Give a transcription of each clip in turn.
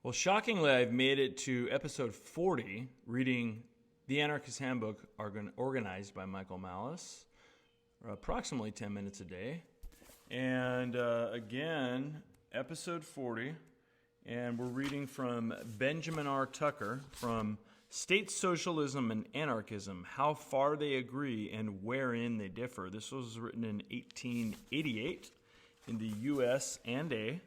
Well, shockingly, I've made it to episode 40, reading the Anarchist Handbook, organized by Michael Malice, approximately 10 minutes a day. And again, episode 40, and we're reading from Benjamin R. Tucker from State Socialism and Anarchism, How Far They Agree and Wherein They Differ. This was written in 1888 in the U.S. and A.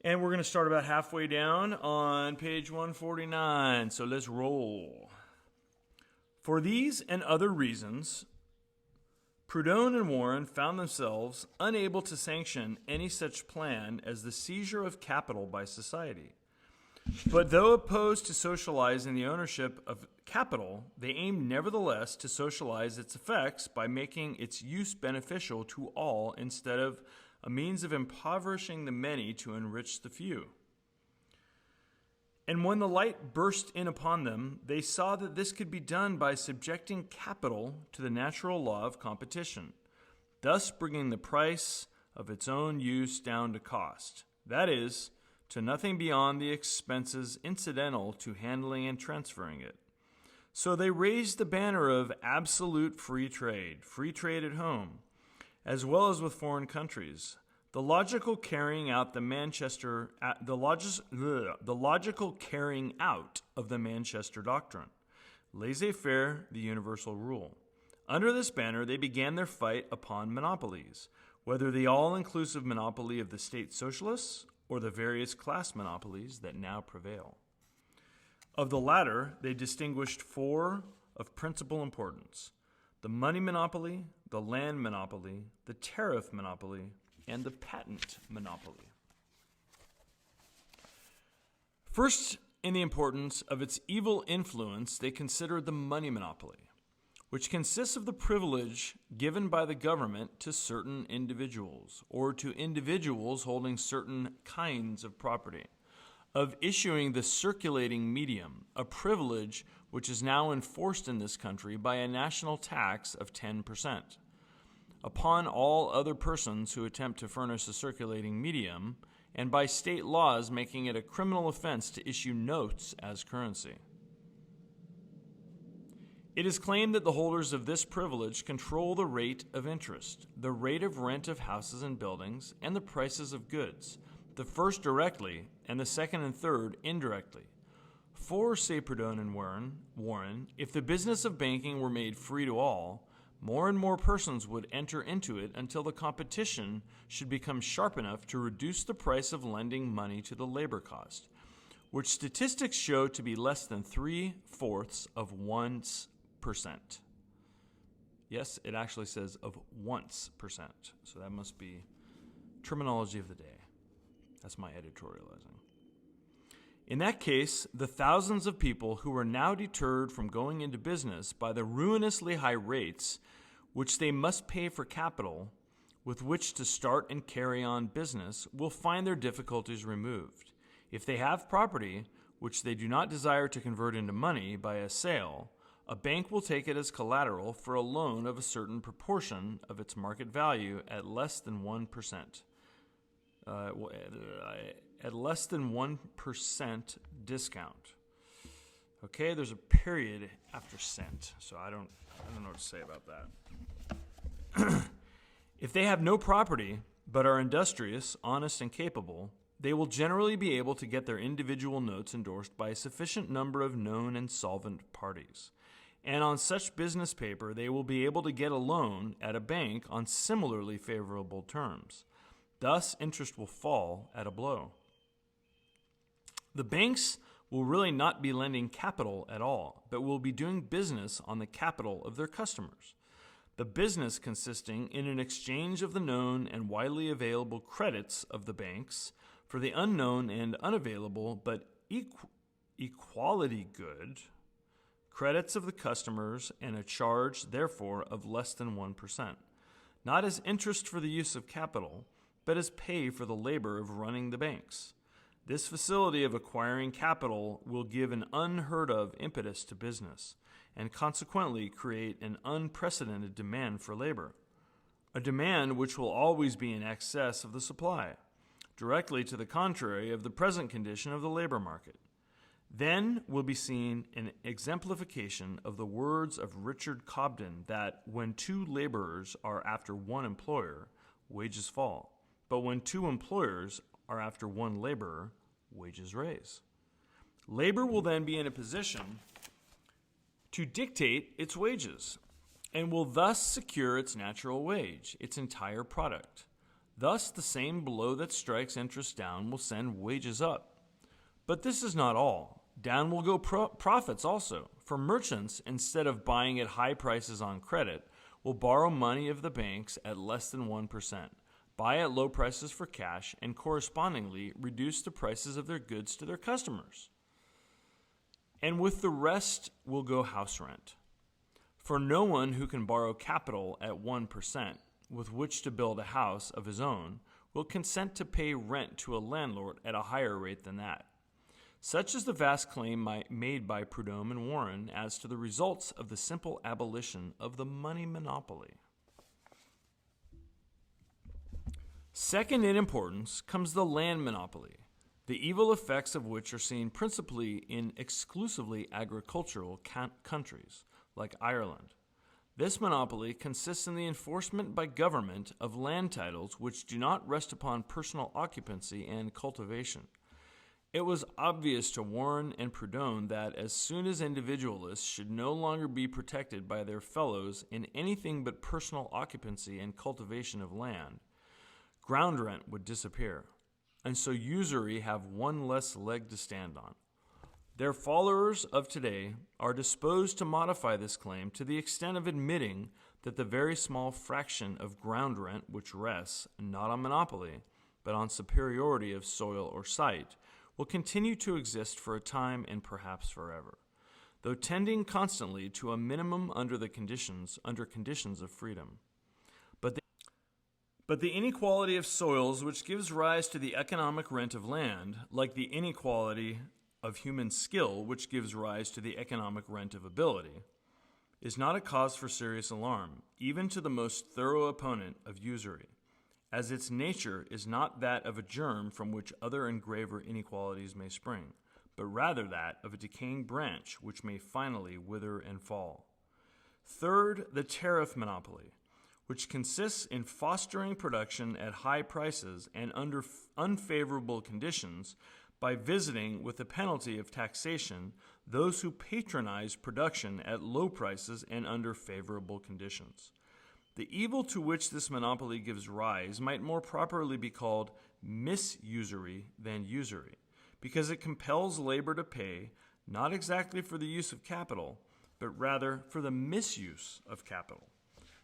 And we're going to start about halfway down on page 149. So let's roll. For these and other reasons, Proudhon and Warren found themselves unable to sanction any such plan as the seizure of capital by society. But though opposed to socializing the ownership of capital, they aimed nevertheless to socialize its effects by making its use beneficial to all instead of a means of impoverishing the many to enrich the few. And when the light burst in upon them, they saw that this could be done by subjecting capital to the natural law of competition, thus bringing the price of its own use down to cost, that is, to nothing beyond the expenses incidental to handling and transferring it. So they raised the banner of absolute free trade at home, as well as with foreign countries. The logical carrying out of the Manchester doctrine, laissez-faire, the universal rule. Under this banner, they began their fight upon monopolies, whether the all-inclusive monopoly of the state socialists or the various class monopolies that now prevail. Of the latter, they distinguished four of principal importance: the money monopoly, the land monopoly, the tariff monopoly, and the patent monopoly. First, in the importance of its evil influence, they considered the money monopoly, which consists of the privilege given by the government to certain individuals, or to individuals holding certain kinds of property, of issuing the circulating medium, a privilege which is now enforced in this country by a national tax of 10%. Upon all other persons who attempt to furnish a circulating medium, and by state laws making it a criminal offense to issue notes as currency. It is claimed that the holders of this privilege control the rate of interest, the rate of rent of houses and buildings, and the prices of goods, the first directly and the second and third indirectly. For, say Proudhon and Warren, if the business of banking were made free to all, more and more persons would enter into it until the competition should become sharp enough to reduce the price of lending money to the labor cost, which statistics show to be less than 3/4 of 1%. Yes, it actually says of 1%, so that must be terminology of the day. That's my editorializing. In that case, the thousands of people who are now deterred from going into business by the ruinously high rates which they must pay for capital with which to start and carry on business will find their difficulties removed. If they have property which they do not desire to convert into money by a sale, a bank will take it as collateral for a loan of a certain proportion of its market value at less than 1%. At less than 1% discount. Okay, there's a period after cent, so I don't know what to say about that. If they have no property, but are industrious, honest, and capable, they will generally be able to get their individual notes endorsed by a sufficient number of known and solvent parties. And on such business paper, they will be able to get a loan at a bank on similarly favorable terms. Thus, interest will fall at a blow. The banks will really not be lending capital at all, but will be doing business on the capital of their customers. The business consisting in an exchange of the known and widely available credits of the banks for the unknown and unavailable but equality good credits of the customers, and a charge, therefore, of less than 1%, not as interest for the use of capital, but as pay for the labor of running the banks. This facility of acquiring capital will give an unheard of impetus to business, and consequently create an unprecedented demand for labor, a demand which will always be in excess of the supply. directly to the contrary of the present condition of the labor market. Then will be seen an exemplification of the words of Richard Cobden that when two laborers are after one employer, wages fall. But when two employers are after one laborer, wages raise. Labor will then be in a position to dictate its wages and will thus secure its natural wage, its entire product. Thus, the same blow that strikes interest down will send wages up. But this is not all. Down will go profits also. For merchants, instead of buying at high prices on credit, will borrow money of the banks at less than 1%, buy at low prices for cash, and correspondingly reduce the prices of their goods to their customers. And with the rest will go house rent. For no one who can borrow capital at 1%, with which to build a house of his own, will consent to pay rent to a landlord at a higher rate than that. Such is the vast claim made by Prudhomme and Warren as to the results of the simple abolition of the money monopoly. Second in importance comes the land monopoly, the evil effects of which are seen principally in exclusively agricultural countries, like Ireland. This monopoly consists in the enforcement by government of land titles which do not rest upon personal occupancy and cultivation. It was obvious to Warren and Prudhomme that as soon as individualists should no longer be protected by their fellows in anything but personal occupancy and cultivation of land, ground rent would disappear, and so usury have one less leg to stand on. Their followers of today are disposed to modify this claim to the extent of admitting that the very small fraction of ground rent which rests not on monopoly, but on superiority of soil or site, will continue to exist for a time and perhaps forever, though tending constantly to a minimum under conditions of freedom. But the inequality of soils which gives rise to the economic rent of land, like the inequality of human skill which gives rise to the economic rent of ability, is not a cause for serious alarm, even to the most thorough opponent of usury, as its nature is not that of a germ from which other and graver inequalities may spring, but rather that of a decaying branch which may finally wither and fall. Third, the tariff monopoly, which consists in fostering production at high prices and under unfavorable conditions by visiting with the penalty of taxation those who patronize production at low prices and under favorable conditions. The evil to which this monopoly gives rise might more properly be called misusury than usury, because it compels labor to pay not exactly for the use of capital, but rather for the misuse of capital.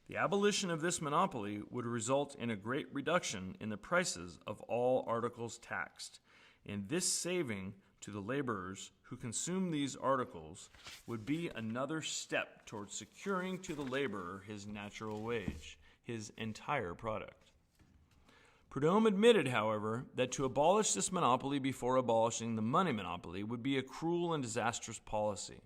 The abolition of this monopoly would result in a great reduction in the prices of all articles taxed, and this saving to the laborers who consume these articles would be another step towards securing to the laborer his natural wage, his entire product. Prudhomme admitted, however, that to abolish this monopoly before abolishing the money monopoly would be a cruel and disastrous policy.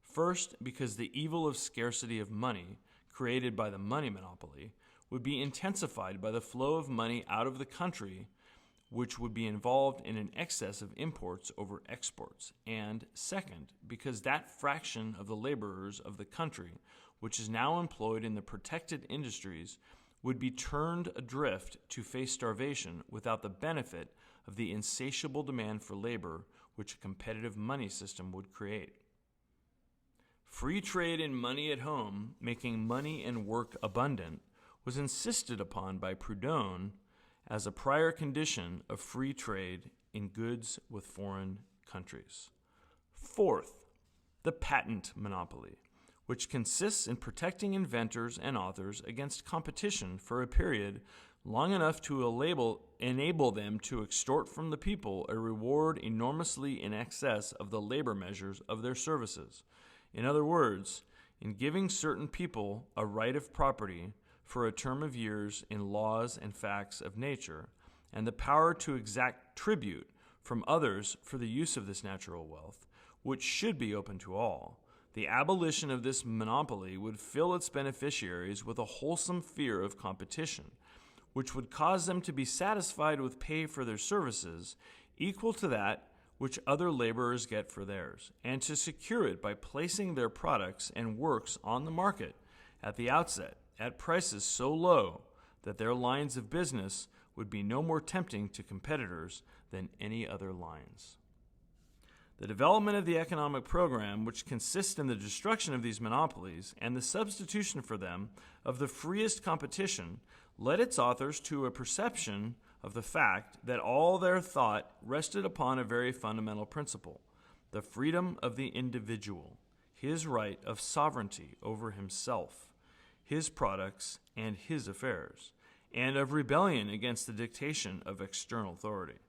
First, because the evil of scarcity of money, created by the money monopoly, would be intensified by the flow of money out of the country, which would be involved in an excess of imports over exports, and second, because that fraction of the laborers of the country which is now employed in the protected industries would be turned adrift to face starvation without the benefit of the insatiable demand for labor which a competitive money system would create. Free trade in money at home, making money and work abundant, was insisted upon by Prudhomme as a prior condition of free trade in goods with foreign countries. Fourth, the patent monopoly, which consists in protecting inventors and authors against competition for a period long enough to enable them to extort from the people a reward enormously in excess of the labor measures of their services. In other words, in giving certain people a right of property for a term of years in laws and facts of nature, and the power to exact tribute from others for the use of this natural wealth, which should be open to all, the abolition of this monopoly would fill its beneficiaries with a wholesome fear of competition, which would cause them to be satisfied with pay for their services equal to that which other laborers get for theirs, and to secure it by placing their products and works on the market at the outset at prices so low that their lines of business would be no more tempting to competitors than any other lines. The development of the economic program, which consists in the destruction of these monopolies and the substitution for them of the freest competition, led its authors to a perception of the fact that all their thought rested upon a very fundamental principle, the freedom of the individual, his right of sovereignty over himself, his products, and his affairs, and of rebellion against the dictation of external authority.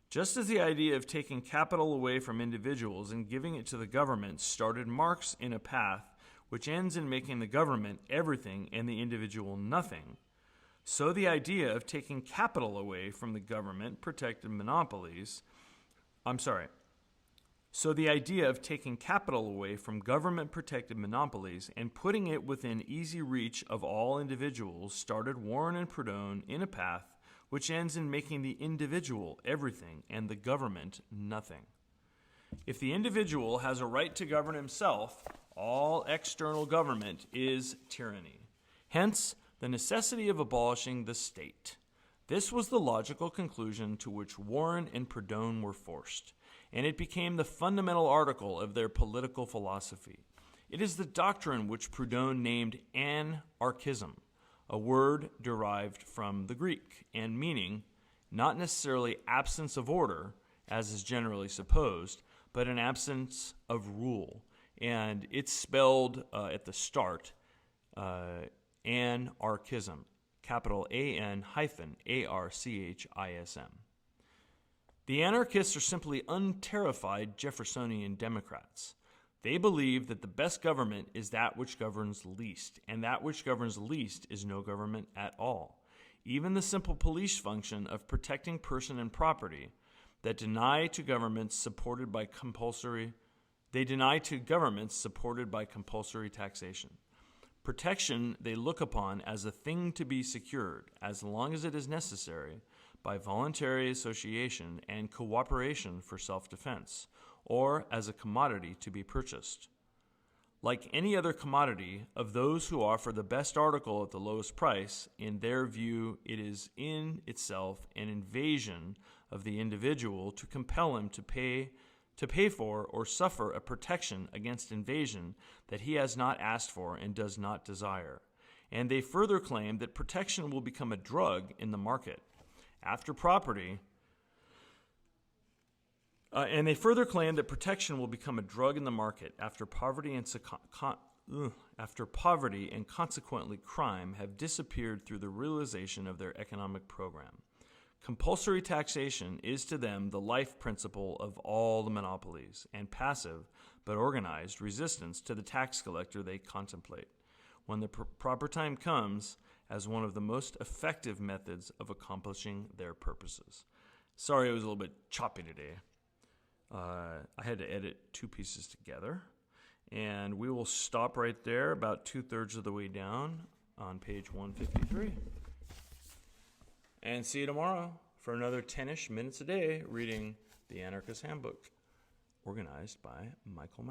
Just as the idea of taking capital away from individuals and giving it to the government started Marx in a path which ends in making the government everything and the individual nothing, so the idea of taking capital away from the government-protected monopolies, So the idea of taking capital away from government-protected monopolies and putting it within easy reach of all individuals started Warren and Proudhon in a path which ends in making the individual everything and the government nothing. If the individual has a right to govern himself, all external government is tyranny. Hence, the necessity of abolishing the state. This was the logical conclusion to which Warren and Proudhon were forced, and it became the fundamental article of their political philosophy. It is the doctrine which Proudhon named anarchism, a word derived from the Greek, and meaning not necessarily absence of order, as is generally supposed, but an absence of rule. And it's spelled at the start, anarchism, capital AN-ARCHISM. The anarchists are simply unterrified Jeffersonian Democrats. They believe that the best government is that which governs least, and that which governs least is no government at all. Even the simple police function of protecting person and property that they deny to governments supported by compulsory taxation. Protection they look upon as a thing to be secured, as long as it is necessary, by voluntary association and cooperation for self-defense, or as a commodity to be purchased. Like any other commodity, of those who offer the best article at the lowest price, in their view it is in itself an invasion of the individual to compel him to pay for or suffer a protection against invasion that he has not asked for and does not desire. And they further claim that protection will become a drug in the market after poverty and consequently crime have disappeared through the realization of their economic program. Compulsory taxation is to them the life principle of all the monopolies, and passive but organized resistance to the tax collector they contemplate, when the proper time comes, as one of the most effective methods of accomplishing their purposes. Sorry, it was a little bit choppy today. I had to edit two pieces together, and we will stop right there, about 2/3 of the way down on page 153. And see you tomorrow for another 10-ish minutes a day reading the Anarchist Handbook, organized by Michael Malice.